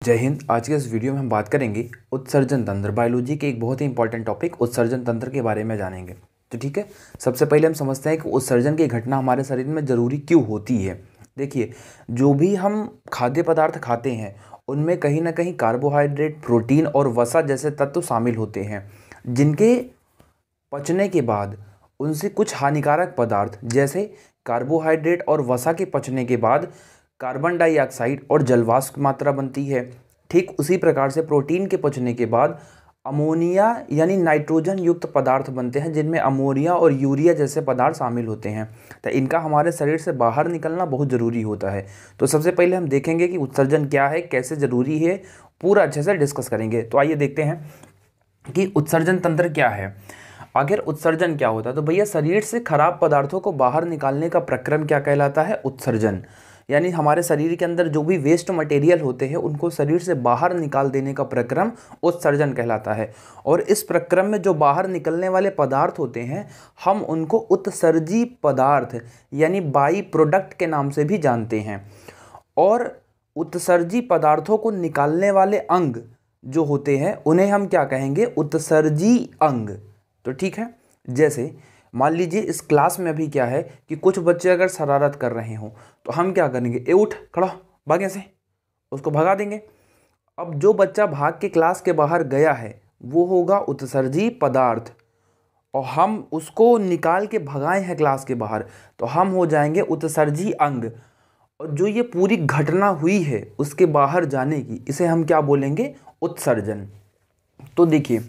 जय हिंद। आज के इस वीडियो में हम बात करेंगे उत्सर्जन तंत्र। बायोलॉजी के एक बहुत ही इंपॉर्टेंट टॉपिक उत्सर्जन तंत्र के बारे में जानेंगे। तो ठीक है, सबसे पहले हम समझते हैं कि उत्सर्जन की घटना हमारे शरीर में ज़रूरी क्यों होती है। देखिए, जो भी हम खाद्य पदार्थ खाते हैं उनमें कहीं ना कहीं कार्बोहाइड्रेट, प्रोटीन और वसा जैसे तत्व शामिल होते हैं, जिनके पचने के बाद उनसे कुछ हानिकारक पदार्थ जैसे कार्बोहाइड्रेट और वसा के पचने के बाद कार्बन डाइऑक्साइड और जलवाष्प की मात्रा बनती है। ठीक उसी प्रकार से प्रोटीन के पचने के बाद अमोनिया यानी नाइट्रोजन युक्त पदार्थ बनते हैं, जिनमें अमोनिया और यूरिया जैसे पदार्थ शामिल होते हैं। तो इनका हमारे शरीर से बाहर निकलना बहुत ज़रूरी होता है। तो सबसे पहले हम देखेंगे कि उत्सर्जन क्या है, कैसे ज़रूरी है, पूरा अच्छे से डिस्कस करेंगे। तो आइए देखते हैं कि उत्सर्जन तंत्र क्या है। आखिर उत्सर्जन क्या होता है? तो भैया, शरीर से खराब पदार्थों को बाहर निकालने का प्रक्रम क्या कहलाता है? उत्सर्जन। यानी हमारे शरीर के अंदर जो भी वेस्ट मटेरियल होते हैं उनको शरीर से बाहर निकाल देने का प्रक्रम उत्सर्जन कहलाता है। और इस प्रक्रम में जो बाहर निकलने वाले पदार्थ होते हैं हम उनको उत्सर्जी पदार्थ यानी बाई प्रोडक्ट के नाम से भी जानते हैं। और उत्सर्जी पदार्थों को निकालने वाले अंग जो होते हैं उन्हें हम क्या कहेंगे? उत्सर्जी अंग। तो ठीक है, जैसे मान लीजिए इस क्लास में अभी क्या है कि कुछ बच्चे अगर शरारत कर रहे हों तो हम क्या करेंगे? ए उठ, खड़ा हो, भाग यहाँ से, उसको भगा देंगे। अब जो बच्चा भाग के क्लास के बाहर गया है वो होगा उत्सर्जी पदार्थ, और हम उसको निकाल के भगाए हैं क्लास के बाहर तो हम हो जाएंगे उत्सर्जी अंग। और जो ये पूरी घटना हुई है उसके बाहर जाने की, इसे हम क्या बोलेंगे? उत्सर्जन। तो देखिए,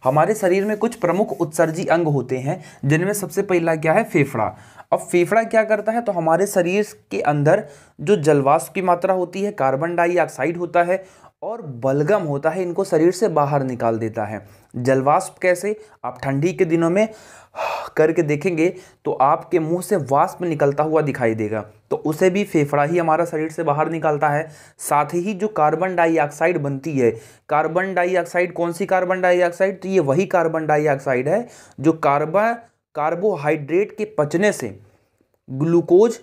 हमारे शरीर में कुछ प्रमुख उत्सर्जी अंग होते हैं, जिनमें सबसे पहला क्या है? फेफड़ा। अब फेफड़ा क्या करता है? तो हमारे शरीर के अंदर जो जलवाष्प की मात्रा होती है, कार्बन डाइऑक्साइड होता है और बलगम होता है, इनको शरीर से बाहर निकाल देता है। जलवाष्प कैसे? आप ठंडी के दिनों में करके देखेंगे तो आपके मुंह से वाष्प निकलता हुआ दिखाई देगा, तो उसे भी फेफड़ा ही हमारा शरीर से बाहर निकालता है। साथ ही जो कार्बन डाइऑक्साइड बनती है, कार्बन डाइऑक्साइड कौन सी कार्बन डाइऑक्साइड? तो ये वही कार्बन डाइऑक्साइड है जो कार्बोहाइड्रेट के पचने से ग्लूकोज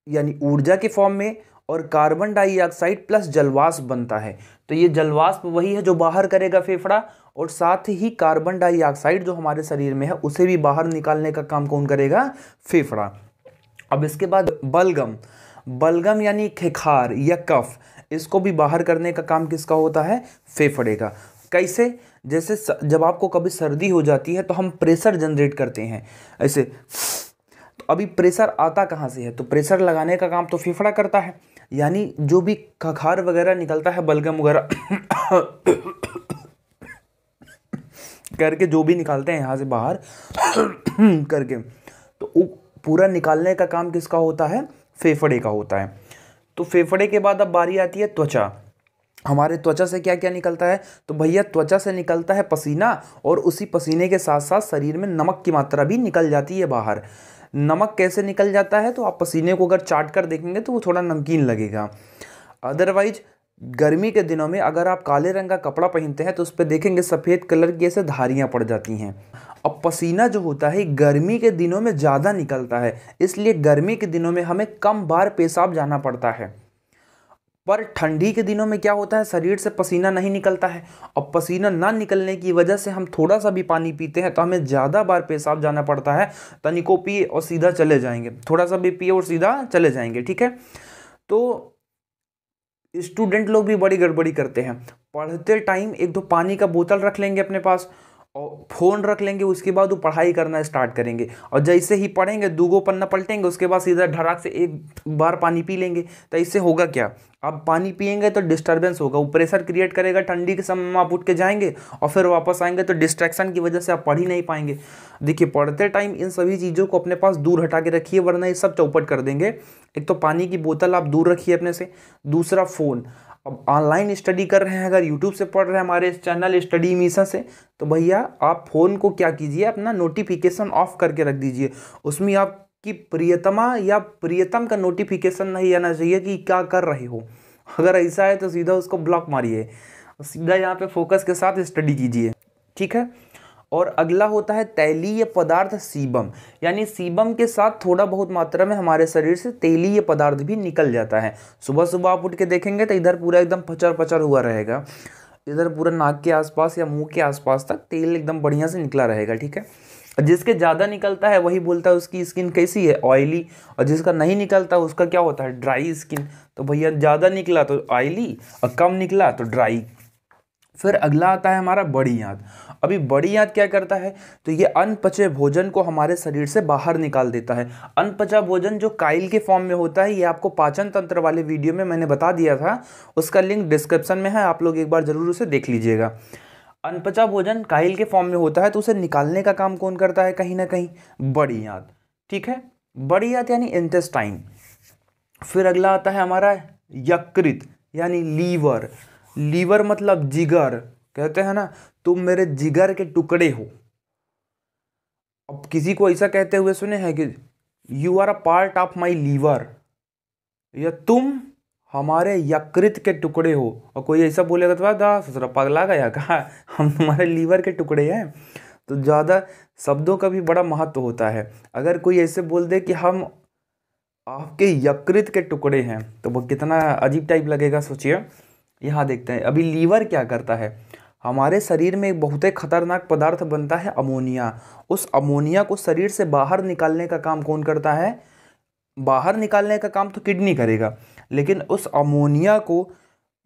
यानी ऊर्जा के फॉर्म में और कार्बन डाइऑक्साइड प्लस जलवाष्प बनता है। तो ये जलवाष्प वही है जो बाहर करेगा फेफड़ा, और साथ ही कार्बन डाइऑक्साइड जो हमारे शरीर में है उसे भी बाहर निकालने का काम कौन करेगा? फेफड़ा। अब इसके बाद बलगम। बलगम यानी खेखार या कफ, इसको भी बाहर करने का काम किसका होता है? फेफड़े का। कैसे? जैसे जब आपको कभी सर्दी हो जाती है तो हम प्रेशर जनरेट करते हैं ऐसे, तो अभी प्रेशर आता कहाँ से है? तो प्रेशर लगाने का काम तो फेफड़ा करता है। यानी जो भी खखार वगैरह निकलता है, बलगम वगैरह करके जो भी निकालते हैं यहाँ से बाहर करके, तो वो पूरा निकालने का काम किसका होता है? फेफड़े का होता है। तो फेफड़े के बाद अब बारी आती है त्वचा। हमारे त्वचा से क्या क्या निकलता है? तो भैया, त्वचा से निकलता है पसीना, और उसी पसीने के साथ साथ शरीर में नमक की मात्रा भी निकल जाती है बाहर। नमक कैसे निकल जाता है? तो आप पसीने को अगर चाट कर देखेंगे तो वो थोड़ा नमकीन लगेगा। अदरवाइज गर्मी के दिनों में अगर आप काले रंग का कपड़ा पहनते हैं तो उस पर देखेंगे सफ़ेद कलर की ऐसे धारियाँ पड़ जाती हैं। अब पसीना जो होता है गर्मी के दिनों में ज़्यादा निकलता है, इसलिए गर्मी के दिनों में हमें कम बार पेशाब जाना पड़ता है। पर ठंडी के दिनों में क्या होता है? शरीर से पसीना नहीं निकलता है, और पसीना ना निकलने की वजह से हम थोड़ा सा भी पानी पीते हैं तो हमें ज़्यादा बार पेशाब जाना पड़ता है। तनिको पिए और सीधा चले जाएंगे, थोड़ा सा भी पिए और सीधा चले जाएंगे। ठीक है, तो स्टूडेंट लोग भी बड़ी गड़बड़ी करते हैं। पढ़ते टाइम एक दो पानी का बोतल रख लेंगे अपने पास और फ़ोन रख लेंगे, उसके बाद वो पढ़ाई करना स्टार्ट करेंगे, और जैसे ही पढ़ेंगे दूगो पन्ना पलटेंगे, उसके बाद सीधा धड़ाक से एक बार पानी पी लेंगे। तो इससे होगा क्या? अब पानी पिएंगे तो डिस्टर्बेंस होगा, वो प्रेशर क्रिएट करेगा, ठंडी के समय में आप उठ के जाएंगे और फिर वापस आएंगे तो डिस्ट्रैक्शन की वजह से आप पढ़ ही नहीं पाएंगे। देखिए, पढ़ते टाइम इन सभी चीज़ों को अपने पास दूर हटा के रखिए, वरना ये सब चौपट कर देंगे। एक तो पानी की बोतल आप दूर रखिए अपने से, दूसरा फ़ोन। अब ऑनलाइन स्टडी कर रहे हैं, अगर यूट्यूब से पढ़ रहे हैं हमारे इस चैनल स्टडी मिशन से, तो भैया आप फ़ोन को क्या कीजिए? अपना नोटिफिकेशन ऑफ करके रख दीजिए। उसमें आपकी प्रियतमा या प्रियतम का नोटिफिकेशन नहीं आना चाहिए कि क्या कर रहे हो। अगर ऐसा है तो सीधा उसको ब्लॉक मारिए, सीधा यहाँ पे फोकस के साथ स्टडी कीजिए। ठीक है, और अगला होता है तैलीय पदार्थ सीबम, यानी सीबम के साथ थोड़ा बहुत मात्रा में हमारे शरीर से तैलीय पदार्थ भी निकल जाता है। सुबह सुबह आप उठ के देखेंगे तो इधर पूरा एकदम पचर पचर हुआ रहेगा, इधर पूरा नाक के आसपास या मुंह के आसपास तक तेल एकदम बढ़िया से निकला रहेगा, ठीक है। जिसके ज़्यादा निकलता है वही बोलता है उसकी स्किन कैसी है, ऑयली, और जिसका नहीं निकलता उसका क्या होता है, ड्राई स्किन। तो भैया ज़्यादा निकला तो ऑयली और कम निकला तो ड्राई। फिर अगला आता है हमारा बड़ी आंत। अभी बड़ी आंत क्या करता है, तो ये अनपचे भोजन को हमारे शरीर से बाहर निकाल देता है। अनपचा भोजन जो काइल के फॉर्म में होता है, ये आपको पाचन तंत्र वाले वीडियो में मैंने बता दिया था, उसका लिंक डिस्क्रिप्शन में है, आप लोग एक बार जरूर उसे देख लीजिएगा। अनपचा भोजन काइल के फॉर्म में होता है तो उसे निकालने का काम कौन करता है, कहीं ना कहीं बड़ी आंत, ठीक है। बड़ी आंत यानी इंटेस्टाइन। फिर अगला आता है हमारा यकृत यानी लीवर। लीवर मतलब जिगर, कहते हैं ना तुम मेरे जिगर के टुकड़े हो। अब किसी को ऐसा कहते हुए सुने हैं कि you are a part of my liver, या तुम हमारे यकृत के टुकड़े हो। और कोई ऐसा बोलेगा तो दा ससुरा पगला गया कहा, हम तुम्हारे लीवर के टुकड़े हैं। तो ज़्यादा शब्दों का भी बड़ा महत्व होता है। अगर कोई ऐसे बोल दे कि हम आपके यकृत के टुकड़े हैं तो वो कितना अजीब टाइप लगेगा, सोचिए। यहाँ देखते हैं अभी लीवर क्या करता है, हमारे शरीर में एक बहुत ही खतरनाक पदार्थ बनता है अमोनिया। उस अमोनिया को शरीर से बाहर निकालने का काम कौन करता है, बाहर निकालने का काम तो किडनी करेगा, लेकिन उस अमोनिया को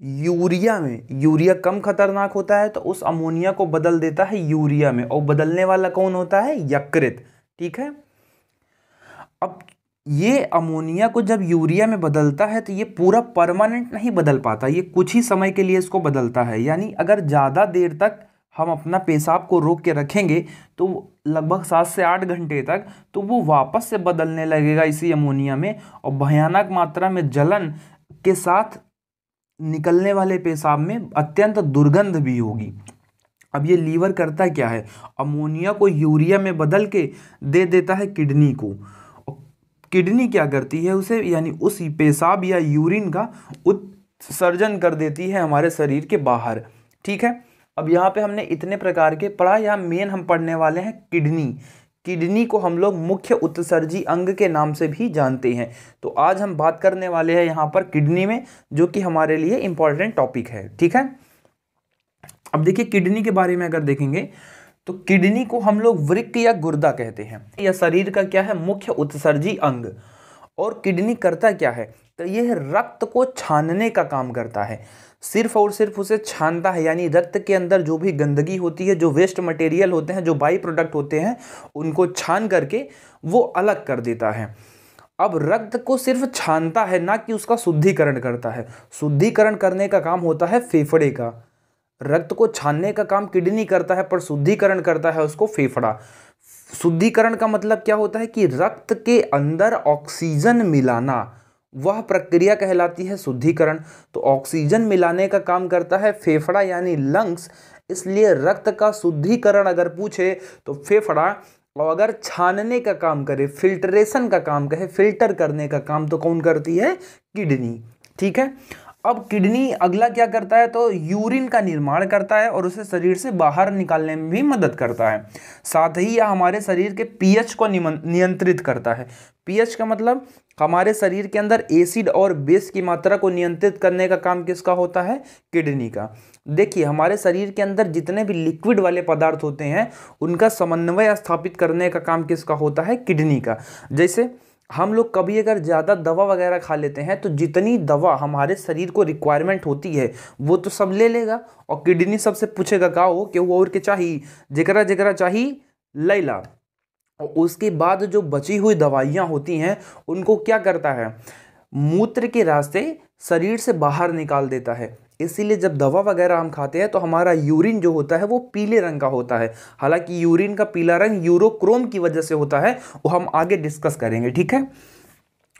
यूरिया में, यूरिया कम खतरनाक होता है तो उस अमोनिया को बदल देता है यूरिया में, और बदलने वाला कौन होता है, यकृत, ठीक है। अब ये अमोनिया को जब यूरिया में बदलता है तो ये पूरा परमानेंट नहीं बदल पाता, ये कुछ ही समय के लिए इसको बदलता है। यानी अगर ज़्यादा देर तक हम अपना पेशाब को रोक के रखेंगे तो लगभग 7 से 8 घंटे तक, तो वो वापस से बदलने लगेगा इसी अमोनिया में, और भयानक मात्रा में जलन के साथ निकलने वाले पेशाब में अत्यंत दुर्गंध भी होगी। अब ये लीवर करता क्या है, अमोनिया को यूरिया में बदल के दे देता है किडनी को। किडनी क्या करती है उसे, यानी उस पेशाब या यूरिन का उत्सर्जन कर देती है हमारे शरीर के बाहर, ठीक है। अब यहाँ पे हमने इतने प्रकार के पढ़ा, यहाँ मेन हम पढ़ने वाले हैं किडनी। किडनी को हम लोग मुख्य उत्सर्जी अंग के नाम से भी जानते हैं। तो आज हम बात करने वाले हैं यहाँ पर किडनी में, जो कि हमारे लिए इंपॉर्टेंट टॉपिक है, ठीक है। अब देखिए किडनी के बारे में अगर देखेंगे तो किडनी को हम लोग वृक्क या गुर्दा कहते हैं। यह शरीर का क्या है, मुख्य उत्सर्जी अंग। और किडनी करता क्या है, तो यह रक्त को छानने का काम करता है, सिर्फ और सिर्फ उसे छानता है। यानी रक्त के अंदर जो भी गंदगी होती है, जो वेस्ट मटेरियल होते हैं, जो बाई प्रोडक्ट होते हैं, उनको छान करके वो अलग कर देता है। अब रक्त को सिर्फ छानता है, ना कि उसका शुद्धिकरण करता है। शुद्धिकरण करने का काम होता है फेफड़े का। रक्त को छानने का काम किडनी करता है, पर शुद्धिकरण करता है उसको फेफड़ा। शुद्धिकरण का मतलब क्या होता है कि रक्त के अंदर ऑक्सीजन मिलाना, वह प्रक्रिया कहलाती है शुद्धिकरण। तो ऑक्सीजन मिलाने का काम करता है फेफड़ा यानी लंग्स, इसलिए रक्त का शुद्धिकरण अगर पूछे तो फेफड़ा, और अगर छानने का काम करे, फिल्ट्रेशन का काम कहे, फिल्टर करने का काम, तो कौन करती है, किडनी, ठीक है। अब किडनी अगला क्या करता है, तो यूरिन का निर्माण करता है और उसे शरीर से बाहर निकालने में भी मदद करता है। साथ ही यह हमारे शरीर के पीएच को नियंत्रित करता है। पीएच का मतलब हमारे शरीर के अंदर एसिड और बेस की मात्रा को नियंत्रित करने का काम किसका होता है, किडनी का। देखिए हमारे शरीर के अंदर जितने भी लिक्विड वाले पदार्थ होते हैं उनका समन्वय स्थापित करने का काम किसका होता है, किडनी का। जैसे हम लोग कभी अगर ज़्यादा दवा वगैरह खा लेते हैं तो जितनी दवा हमारे शरीर को रिक्वायरमेंट होती है वो तो सब ले लेगा, और किडनी सबसे पूछेगा का हो कि वो और के चाहिए, जकरा जकरा चाहिए ले ला। और उसके बाद जो बची हुई दवाइयाँ होती हैं उनको क्या करता है, मूत्र के रास्ते शरीर से बाहर निकाल देता है। इसीलिए जब दवा वगैरह हम खाते हैं तो हमारा यूरिन जो होता है वो पीले रंग का होता है। हालांकि यूरिन का पीला रंग यूरोक्रोम की वजह से होता है, वो हम आगे डिस्कस करेंगे, ठीक है।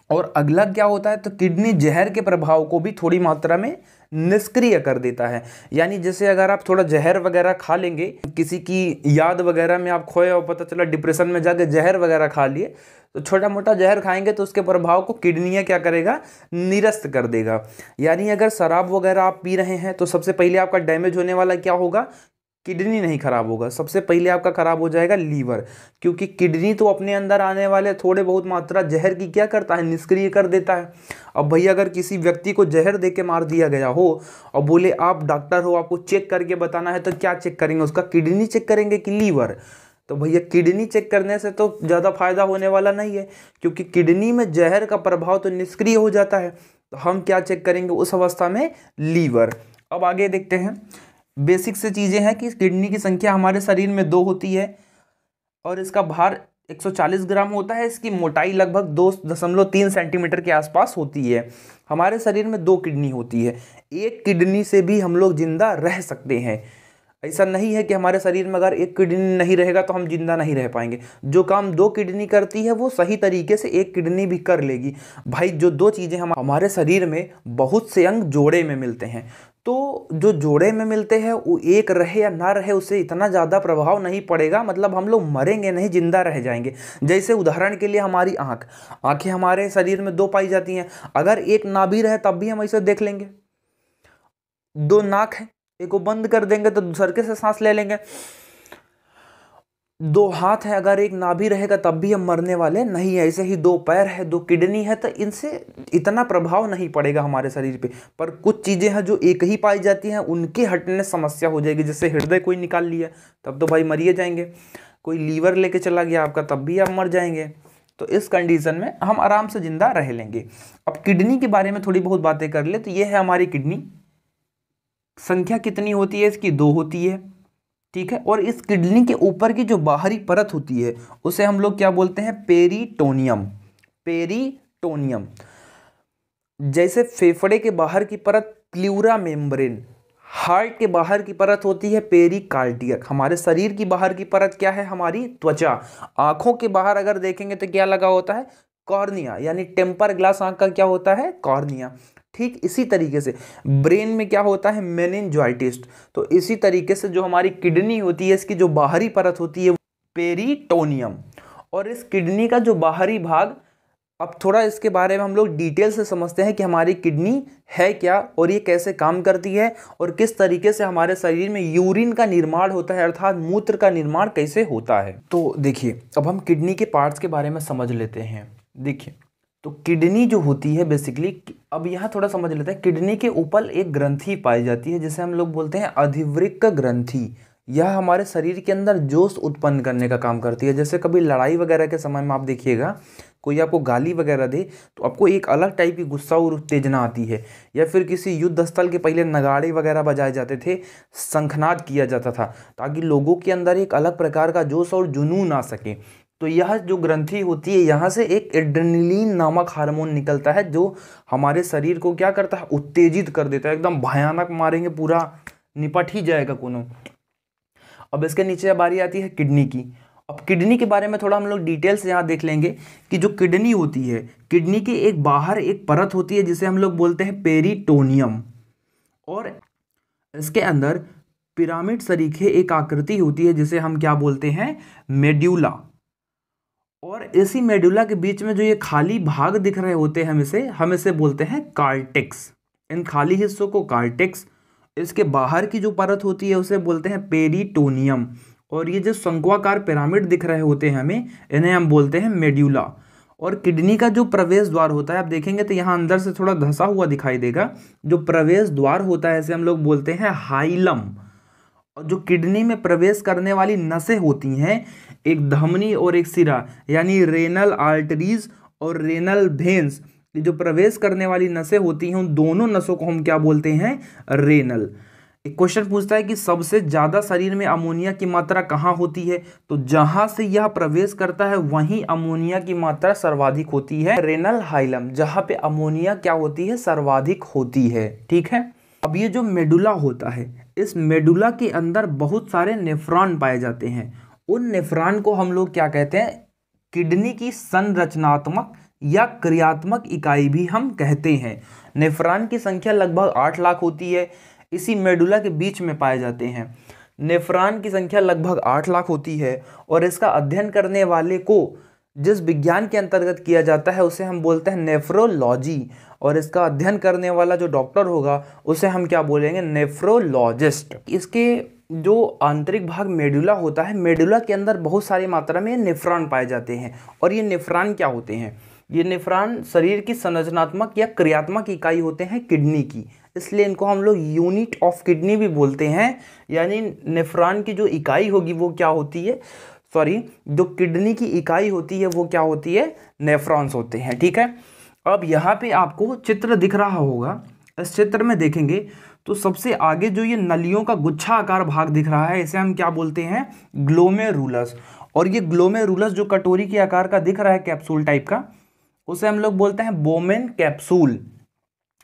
और अगला क्या होता है, तो किडनी जहर के प्रभाव को भी थोड़ी मात्रा में निष्क्रिय कर देता है। यानी जैसे अगर आप थोड़ा जहर वगैरह खा लेंगे, किसी की याद वगैरह में आप खोए और पता चला डिप्रेशन में जाके जहर वगैरह खा लिए, तो छोटा मोटा जहर खाएंगे तो उसके प्रभाव को किडनी क्या करेगा, निरस्त कर देगा। यानी अगर शराब वगैरह आप पी रहे हैं तो सबसे पहले आपका डैमेज होने वाला क्या होगा, किडनी नहीं खराब होगा, सबसे पहले आपका खराब हो जाएगा लीवर, क्योंकि किडनी तो अपने अंदर आने वाले थोड़े बहुत मात्रा जहर की क्या करता है, निष्क्रिय कर देता है। अब भैया अगर किसी व्यक्ति को जहर दे के मार दिया गया हो और बोले आप डॉक्टर हो, आपको चेक करके बताना है, तो क्या चेक करेंगे, उसका किडनी चेक करेंगे कि लीवर? तो भैया किडनी चेक करने से तो ज़्यादा फायदा होने वाला नहीं है, क्योंकि किडनी में जहर का प्रभाव तो निष्क्रिय हो जाता है। तो हम क्या चेक करेंगे उस अवस्था में, लीवर। अब आगे देखते हैं, बेसिक से चीज़ें हैं कि किडनी की संख्या हमारे शरीर में 2 होती है और इसका भार 140 ग्राम होता है। इसकी मोटाई लगभग 2.3 सेंटीमीटर के आसपास होती है। हमारे शरीर में 2 किडनी होती है, एक किडनी से भी हम लोग जिंदा रह सकते हैं। ऐसा नहीं है कि हमारे शरीर में अगर एक किडनी नहीं रहेगा तो हम जिंदा नहीं रह पाएंगे। जो काम 2 किडनी करती है वो सही तरीके से एक किडनी भी कर लेगी। भाई जो 2 चीज़ें हमारे शरीर में, बहुत से अंग जोड़े में मिलते हैं, तो जो जोड़े में मिलते हैं वो एक रहे या ना रहे उससे इतना ज़्यादा प्रभाव नहीं पड़ेगा, मतलब हम लोग मरेंगे नहीं, जिंदा रह जाएंगे। जैसे उदाहरण के लिए हमारी आँखें हमारे शरीर में 2 पाई जाती हैं, अगर एक ना भी रहे तब भी हम ऐसे देख लेंगे। 2 नाक है, एक को बंद कर देंगे तो दूसरे से सांस ले लेंगे। 2 हाथ है, अगर एक ना भी रहेगा तब भी हम मरने वाले नहीं है। ऐसे ही 2 पैर है, 2 किडनी है, तो इनसे इतना प्रभाव नहीं पड़ेगा हमारे शरीर पे। पर कुछ चीज़ें हैं जो एक ही पाई जाती हैं, उनके हटने समस्या हो जाएगी। जैसे हृदय कोई निकाल लिया तब तो भाई मरिए जाएंगे, कोई लीवर लेके चला गया आपका तब भी आप मर जाएंगे। तो इस कंडीशन में हम आराम से जिंदा रह लेंगे। अब किडनी के बारे में थोड़ी बहुत बातें कर ले, तो ये है हमारी किडनी। संख्या कितनी होती है इसकी, 2 होती है, ठीक है। और इस किडनी के ऊपर की जो बाहरी परत होती है उसे हम लोग क्या बोलते हैं, पेरिटोनियम। पेरिटोनियम। जैसे फेफड़े के बाहर की परत प्लूरा मेम्ब्रेन, हार्ट के बाहर की परत होती है पेरिकार्डियक। हमारे शरीर की बाहर की परत क्या है, हमारी त्वचा। आंखों के बाहर अगर देखेंगे तो क्या लगा होता है, कॉर्निया, यानी टेम्पर ग्लास आंख का क्या होता है, कॉर्निया। ठीक इसी तरीके से ब्रेन में क्या होता है, मेनिंजाइटिस। तो इसी तरीके से जो हमारी किडनी होती है इसकी जो बाहरी परत होती है पेरिटोनियम। और इस किडनी का जो बाहरी भाग, अब थोड़ा इसके बारे में हम लोग डिटेल से समझते हैं कि हमारी किडनी है क्या और ये कैसे काम करती है और किस तरीके से हमारे शरीर में यूरिन का निर्माण होता है, अर्थात मूत्र का निर्माण कैसे होता है। तो देखिए अब हम किडनी के पार्ट्स के बारे में समझ लेते हैं। देखिए तो किडनी जो होती है बेसिकली, अब यहाँ थोड़ा समझ लेते हैं। किडनी के ऊपर एक ग्रंथि पाई जाती है जिसे हम लोग बोलते हैं अधिवृक्क ग्रंथि। यह हमारे शरीर के अंदर जोश उत्पन्न करने का काम करती है। जैसे कभी लड़ाई वगैरह के समय में आप देखिएगा, कोई आपको गाली वगैरह दे तो आपको एक अलग टाइप की गुस्सा और उत्तेजना आती है। या फिर किसी युद्ध स्थल के पहले नगाड़े वगैरह बजाए जाते थे, शंखनाद किया जाता था ताकि लोगों के अंदर एक अलग प्रकार का जोश और जुनून आ सके। तो यह जो ग्रंथि होती है यहाँ से एक एड्रेनलिन नामक हार्मोन निकलता है जो हमारे शरीर को क्या करता है, उत्तेजित कर देता है। एकदम भयानक मारेंगे, पूरा निपट ही जाएगा कोनो। अब इसके नीचे बारी आती है किडनी की। अब किडनी के बारे में थोड़ा हम लोग डिटेल से यहाँ देख लेंगे कि जो किडनी होती है, किडनी के एक बाहर एक परत होती है जिसे हम लोग बोलते हैं पेरिटोनियम, और इसके अंदर पिरामिड सरीखे एक आकृति होती है जिसे हम क्या बोलते हैं, मेड्यूला। और इसी मेडुला के बीच में जो ये खाली भाग दिख रहे होते हैं हम इसे बोलते हैं कार्टेक्स। इन खाली हिस्सों को कार्टेक्स, इसके बाहर की जो परत होती है उसे बोलते हैं पेरिटोनियम। और ये जो शंक्वाकार पिरामिड दिख रहे होते हैं हमें, इन्हें हम बोलते हैं मेड्यूला। और किडनी का जो प्रवेश द्वार होता है, आप देखेंगे तो यहाँ अंदर से थोड़ा धंसा हुआ दिखाई देगा। जो प्रवेश द्वार होता है इसे हम लोग बोलते हैं हाइलम। और जो किडनी में प्रवेश करने वाली नसें होती हैं, एक धमनी और एक सिरा, यानी रेनल आर्टरीज और रेनल वेन्स, जो प्रवेश करने वाली नसें होती हैं उन दोनों नसों को हम क्या बोलते हैं, रेनल। एक क्वेश्चन पूछता है कि सबसे ज़्यादा शरीर में अमोनिया की मात्रा कहाँ होती है, तो जहाँ से यह प्रवेश करता है वहीं अमोनिया की मात्रा सर्वाधिक होती है, रेनल हाइलम, जहाँ पे अमोनिया क्या होती है, सर्वाधिक होती है। ठीक है। अब ये जो मेडुला होता है, इस मेडुला के अंदर बहुत सारे नेफ्रॉन पाए जाते हैं। उन नेफ्रॉन को हम लोग क्या कहते हैं, किडनी की संरचनात्मक या क्रियात्मक इकाई भी हम कहते हैं। नेफ्रॉन की संख्या लगभग 8 लाख होती है, इसी मेडुला के बीच में पाए जाते हैं। नेफ्रॉन की संख्या लगभग 8 लाख होती है और इसका अध्ययन करने वाले को जिस विज्ञान के अंतर्गत किया जाता है उसे हम बोलते हैं नेफ्रोलॉजी। और इसका अध्ययन करने वाला जो डॉक्टर होगा उसे हम क्या बोलेंगे, नेफ्रोलॉजिस्ट। इसके जो आंतरिक भाग मेडुला होता है, मेडुला के अंदर बहुत सारी मात्रा में नेफ्रॉन पाए जाते हैं। और ये नेफ्रॉन क्या होते हैं? ये नेफ्रॉन शरीर की संरचनात्मक या क्रियात्मक इकाई होते हैं किडनी की, इसलिए इनको हम लोग यूनिट ऑफ किडनी भी बोलते हैं। यानी नेफ्रॉन की जो इकाई होगी वो क्या होती है, जो किडनी की इकाई होती है वो क्या होती है, नेफ्रॉन्स होते हैं। ठीक है, अब यहाँ पे आपको चित्र दिख रहा होगा, इस चित्र में देखेंगे तो सबसे आगे जो ये नलियों का गुच्छा आकार भाग दिख रहा है, इसे हम क्या बोलते हैं, ग्लोमेरुलस। और ये ग्लोमेरुलस जो कटोरी के आकार का दिख रहा है कैप्सूल टाइप का, उसे हम लोग बोलते हैं बोमेन कैप्सूल।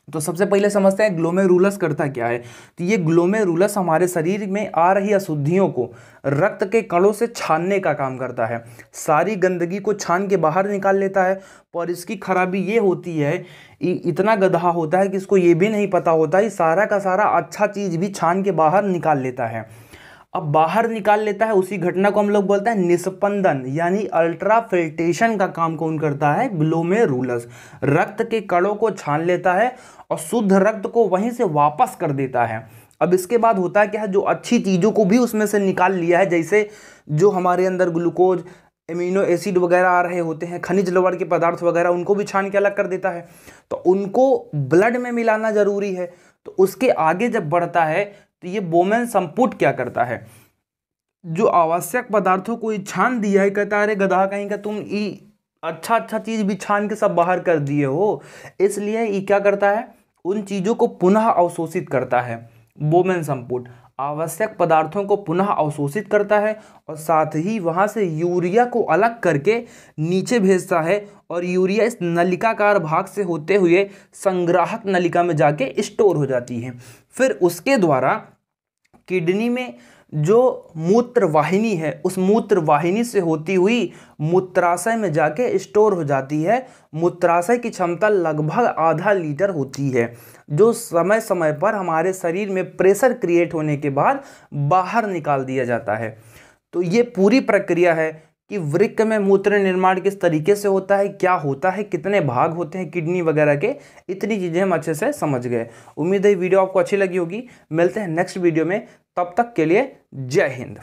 तो सबसे पहले समझते हैं ग्लोमेरुलस करता क्या है। तो ये ग्लोमेरुलस हमारे शरीर में आ रही अशुद्धियों को रक्त के कणों से छानने का काम करता है, सारी गंदगी को छान के बाहर निकाल लेता है। और इसकी खराबी ये होती है, इतना गधा होता है कि इसको ये भी नहीं पता होता है सारा का सारा अच्छा चीज़ भी छान के बाहर निकाल लेता है। अब बाहर निकाल लेता है, उसी घटना को हम लोग बोलते हैं निस्पंदन, यानी अल्ट्रा फिल्ट्रेशन का काम कौन करता है, ग्लोमेरुलस। रक्त के कणों को छान लेता है और शुद्ध रक्त को वहीं से वापस कर देता है। अब इसके बाद होता है क्या है, जो अच्छी चीज़ों को भी उसमें से निकाल लिया है, जैसे जो हमारे अंदर ग्लूकोज, एमिनो एसिड वगैरह आ रहे होते हैं, खनिज लवण के पदार्थ वगैरह, उनको भी छान के अलग कर देता है। तो उनको ब्लड में मिलाना जरूरी है। तो उसके आगे जब बढ़ता है तो ये बोमेन संपुट क्या करता है, जो आवश्यक पदार्थों को छान दिया है, कहता अरे गधा कहीं का, तुम अच्छा चीज भी छान के सब बाहर कर दिए हो, इसलिए ये क्या करता है, उन चीजों को पुनः अवशोषित करता है। बोमेन संपुट आवश्यक पदार्थों को पुनः अवशोषित करता है और साथ ही वहां से यूरिया को अलग करके नीचे भेजता है। और यूरिया इस नलिकाकार भाग से होते हुए संग्राहक नलिका में जाके स्टोर हो जाती है। फिर उसके द्वारा किडनी में जो मूत्र वाहिनी है, उस मूत्र वाहिनी से होती हुई मूत्राशय में जाके स्टोर हो जाती है। मूत्राशय की क्षमता लगभग आधा लीटर होती है, जो समय समय पर हमारे शरीर में प्रेशर क्रिएट होने के बाद बाहर निकाल दिया जाता है। तो ये पूरी प्रक्रिया है कि वृक्क में मूत्र निर्माण किस तरीके से होता है, क्या होता है, कितने भाग होते हैं किडनी वगैरह के, इतनी चीज़ें हम अच्छे से समझ गए। उम्मीद है वीडियो आपको अच्छी लगी होगी। मिलते हैं नेक्स्ट वीडियो में, तब तक के लिए जय हिंद।